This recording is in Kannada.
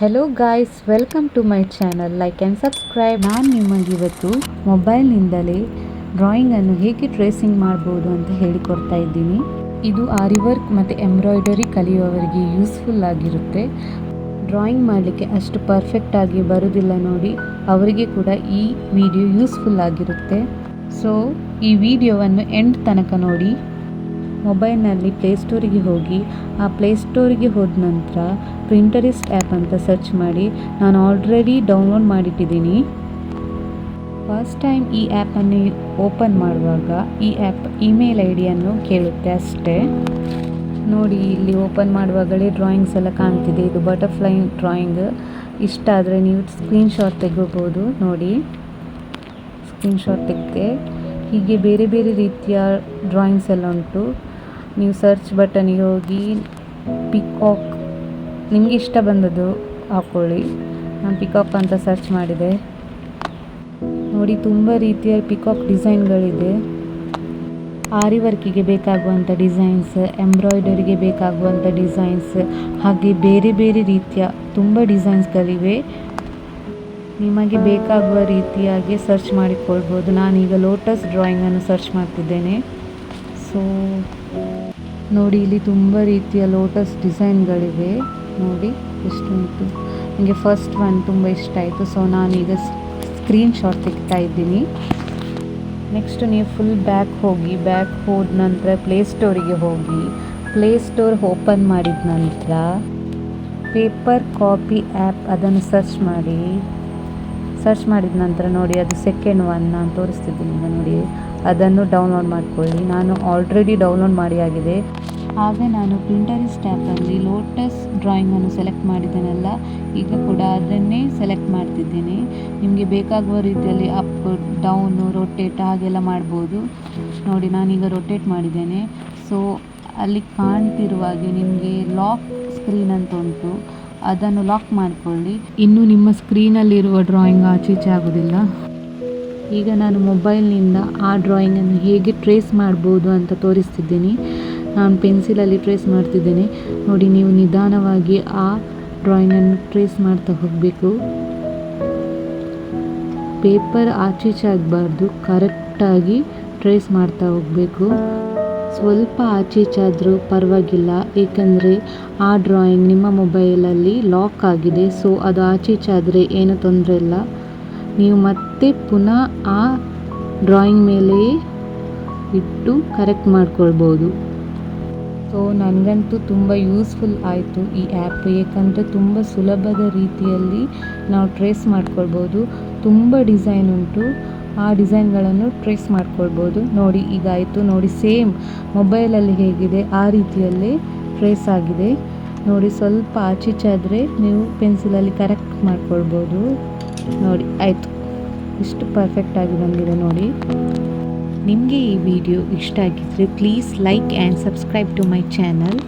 Hello guys, welcome to my channel. Like and subscribe. ನಾನು ನಿಮಗಿವತ್ತು ಮೊಬೈಲ್ನಿಂದಲೇ ಡ್ರಾಯಿಂಗನ್ನು ಹೇಗೆ ಟ್ರೇಸಿಂಗ್ ಮಾಡ್ಬೋದು ಅಂತ ಹೇಳಿಕೊಡ್ತಾ ಇದ್ದೀನಿ. ಇದು ಆರಿ ವರ್ಕ್ ಮತ್ತು ಎಂಬ್ರಾಯ್ಡರಿ ಕಲಿಯುವವರಿಗೆ ಯೂಸ್ಫುಲ್ ಆಗಿರುತ್ತೆ. ಡ್ರಾಯಿಂಗ್ ಮಾಡಲಿಕ್ಕೆ ಅಷ್ಟು ಪರ್ಫೆಕ್ಟಾಗಿ ಬರೋದಿಲ್ಲ ನೋಡಿ, ಅವರಿಗೆ ಕೂಡ ಈ ವಿಡಿಯೋ ಯೂಸ್ಫುಲ್ ಆಗಿರುತ್ತೆ. ಸೊ ಈ ವಿಡಿಯೋವನ್ನು ಎಂಡ್ ತನಕ ನೋಡಿ. ಮೊಬೈಲ್ನಲ್ಲಿ ಪ್ಲೇಸ್ಟೋರಿಗೆ ಹೋಗಿ, ಆ ಪ್ಲೇಸ್ಟೋರಿಗೆ ಹೋದ ನಂತರ ಪ್ರಿಂಟರಿಸ್ಟ್ ಆ್ಯಪ್ ಅಂತ ಸರ್ಚ್ ಮಾಡಿ. ನಾನು ಆಲ್ರೆಡಿ ಡೌನ್ಲೋಡ್ ಮಾಡಿಟ್ಟಿದ್ದೀನಿ. ಫಸ್ಟ್ ಟೈಮ್ ಈ ಆ್ಯಪನ್ನು ಓಪನ್ ಮಾಡುವಾಗ ಈ ಆ್ಯಪ್ ಇಮೇಲ್ ಐ ಡಿಯನ್ನು ಕೇಳುತ್ತೆ ಅಷ್ಟೇ. ನೋಡಿ, ಇಲ್ಲಿ ಓಪನ್ ಮಾಡುವಾಗಲೇ ಡ್ರಾಯಿಂಗ್ಸ್ ಎಲ್ಲ ಕಾಣ್ತಿದೆ. ಇದು ಬಟರ್ಫ್ಲೈ ಡ್ರಾಯಿಂಗ್. ಇಷ್ಟ ಆದರೆ ನೀವು ಸ್ಕ್ರೀನ್ಶಾಟ್ ತೆಗೋಬೋದು. ನೋಡಿ, ಸ್ಕ್ರೀನ್ಶಾಟ್ ತೆಗೆದೆ. ಹೀಗೆ ಬೇರೆ ಬೇರೆ ರೀತಿಯ ಡ್ರಾಯಿಂಗ್ಸ್ ಎಲ್ಲ ಉಂಟು. ನೀವು ಸರ್ಚ್ ಬಟನಿಗೆ ಹೋಗಿ ಪಿಕಾಕ್, ನಿಮಗೆ ಇಷ್ಟ ಬಂದದ್ದು ಹಾಕ್ಕೊಳ್ಳಿ. ನಾನು ಪಿಕಾಕ್ ಅಂತ ಸರ್ಚ್ ಮಾಡಿದೆ. ನೋಡಿ, ತುಂಬ ರೀತಿಯ ಪಿಕಾಕ್ ಡಿಸೈನ್ಗಳಿದೆ. ಆರಿ ವರ್ಕಿಗೆ ಬೇಕಾಗುವಂಥ ಡಿಸೈನ್ಸ್, ಎಂಬ್ರಾಯ್ಡರಿಗೆ ಬೇಕಾಗುವಂಥ ಡಿಸೈನ್ಸ್, ಹಾಗೆ ಬೇರೆ ಬೇರೆ ರೀತಿಯ ತುಂಬ ಡಿಸೈನ್ಸ್ಗಳಿವೆ. ನಿಮಗೆ ಬೇಕಾಗುವ ರೀತಿಯಾಗಿ ಸರ್ಚ್ ಮಾಡಿಕೊಳ್ಬೋದು. ನಾನೀಗ ಲೋಟಸ್ ಡ್ರಾಯಿಂಗನ್ನು ಸರ್ಚ್ ಮಾಡ್ತಿದ್ದೇನೆ. ಸೊ ನೋಡಿ, ಇಲ್ಲಿ ತುಂಬ ರೀತಿಯ ಲೋಟಸ್ ಡಿಸೈನ್ಗಳಿವೆ. ನೋಡಿ ಎಷ್ಟುಂಟು. ನನಗೆ ಫಸ್ಟ್ ಒನ್ ತುಂಬ ಇಷ್ಟ ಆಯಿತು. ಸೊ ನಾನೀಗ ಸ್ಕ್ರೀನ್ಶಾಟ್ ತೆಗಿತಾ ಇದ್ದೀನಿ. ನೆಕ್ಸ್ಟ್ ನೀವು ಫುಲ್ ಬ್ಯಾಕ್ ಹೋಗಿ, ಬ್ಯಾಕ್ ಹೋದ ನಂತರ ಪ್ಲೇಸ್ಟೋರಿಗೆ ಹೋಗಿ, ಪ್ಲೇಸ್ಟೋರ್ ಓಪನ್ ಮಾಡಿದ ನಂತರ ಪೇಪರ್ ಕಾಪಿ ಆ್ಯಪ್ ಅದನ್ನು ಸರ್ಚ್ ಮಾಡಿ. ಸರ್ಚ್ ಮಾಡಿದ ನಂತರ ನೋಡಿ, ಅದು ಸೆಕೆಂಡ್ ಒನ್ ನಾನು ತೋರಿಸ್ತಿದ್ದೀನಿ. ನೋಡಿ, ಅದನ್ನು ಡೌನ್ಲೋಡ್ ಮಾಡ್ಕೊಳ್ಳಿ. ನಾನು ಆಲ್ರೆಡಿ ಡೌನ್ಲೋಡ್ ಮಾಡಿ ಆಗಿದೆ. ಆಗ ನಾನು ಪ್ರಿಂಟರಿಸ್ಟ್ ಆ್ಯಪಲ್ಲಿ ಲೋಟಸ್ ಡ್ರಾಯಿಂಗನ್ನು ಸೆಲೆಕ್ಟ್ ಮಾಡಿದ್ದೇನಲ್ಲ, ಈಗ ಕೂಡ ಅದನ್ನೇ ಸೆಲೆಕ್ಟ್ ಮಾಡ್ತಿದ್ದೇನೆ. ನಿಮಗೆ ಬೇಕಾಗುವ ರೀತಿಯಲ್ಲಿ ಅಪ್, ಡೌನು, ರೊಟೇಟ್ ಹಾಗೆಲ್ಲ ಮಾಡ್ಬೋದು. ನೋಡಿ, ನಾನೀಗ ರೊಟೇಟ್ ಮಾಡಿದ್ದೇನೆ. ಸೊ ಅಲ್ಲಿ ಕಾಣ್ತಿರುವಾಗೆ ನಿಮಗೆ ಲಾಕ್ ಸ್ಕ್ರೀನ್ ಅಂತ ಉಂಟು, ಅದನ್ನು ಲಾಕ್ ಮಾಡಿಕೊಳ್ಳಿ. ಇನ್ನು ನಿಮ್ಮ ಸ್ಕ್ರೀನಲ್ಲಿರುವ ಡ್ರಾಯಿಂಗ್ ಆಚೀಚೆ ಆಗೋದಿಲ್ಲ. ಈಗ ನಾನು ಮೊಬೈಲ್ನಿಂದ ಆ ಡ್ರಾಯಿಂಗನ್ನು ಹೇಗೆ ಟ್ರೇಸ್ ಮಾಡ್ಬೋದು ಅಂತ ತೋರಿಸ್ತಿದ್ದೀನಿ. ನಾನು ಪೆನ್ಸಿಲಲ್ಲಿ ಟ್ರೇಸ್ ಮಾಡ್ತಿದ್ದೇನೆ. ನೋಡಿ, ನೀವು ನಿಧಾನವಾಗಿ ಆ ಡ್ರಾಯಿಂಗನ್ನು ಟ್ರೇಸ್ ಮಾಡ್ತಾ ಹೋಗಬೇಕು. ಪೇಪರ್ ಆಚೀಚೆ ಆಗಬಾರ್ದು, ಕರೆಕ್ಟಾಗಿ ಟ್ರೇಸ್ ಮಾಡ್ತಾ ಹೋಗಬೇಕು. ಸ್ವಲ್ಪ ಆಚೀಚಾದರೂ ಪರವಾಗಿಲ್ಲ, ಏಕೆಂದರೆ ಆ ಡ್ರಾಯಿಂಗ್ ನಿಮ್ಮ ಮೊಬೈಲಲ್ಲಿ ಲಾಕ್ ಆಗಿದೆ. ಸೊ ಅದು ಆಚೀಚಾದರೆ ಏನೂ ತೊಂದರೆ ಇಲ್ಲ. ನೀವು ಮತ್ತೆ ಪುನಃ ಆ ಡ್ರಾಯಿಂಗ್ ಮೇಲೆಯೇ ಇಟ್ಟು ಕರೆಕ್ಟ್ ಮಾಡ್ಕೊಳ್ಬೋದು. ಸೊ ನನಗಂತೂ ತುಂಬ ಯೂಸ್ಫುಲ್ ಆಯಿತು ಈ ಆ್ಯಪ್, ಏಕೆಂದರೆ ತುಂಬ ಸುಲಭದ ರೀತಿಯಲ್ಲಿ ನಾವು ಟ್ರೇಸ್ ಮಾಡ್ಕೊಳ್ಬೋದು. ತುಂಬ ಡಿಸೈನ್ ಉಂಟು, ಆ ಡಿಸೈನ್ಗಳನ್ನು ಟ್ರೇಸ್ ಮಾಡ್ಕೊಳ್ಬೋದು. ನೋಡಿ, ಈಗ ಆಯಿತು. ನೋಡಿ, ಸೇಮ್ ಮೊಬೈಲಲ್ಲಿ ಹೇಗಿದೆ ಆ ರೀತಿಯಲ್ಲೇ ಟ್ರೇಸ್ ಆಗಿದೆ. ನೋಡಿ, ಸ್ವಲ್ಪ ಆಚೀಚಾದರೆ ನೀವು ಪೆನ್ಸಿಲಲ್ಲಿ ಕರೆಕ್ಟ್ ಮಾಡ್ಕೊಳ್ಬೋದು. ನೋಡಿ, ಆಯಿತು. ಇಷ್ಟು ಪರ್ಫೆಕ್ಟಾಗಿ ಬಂದಿದೆ ನೋಡಿ. ನಿಮಗೆ ಈ ವಿಡಿಯೋ ಇಷ್ಟ ಆಗಿದ್ದರೆ please like and subscribe to my channel.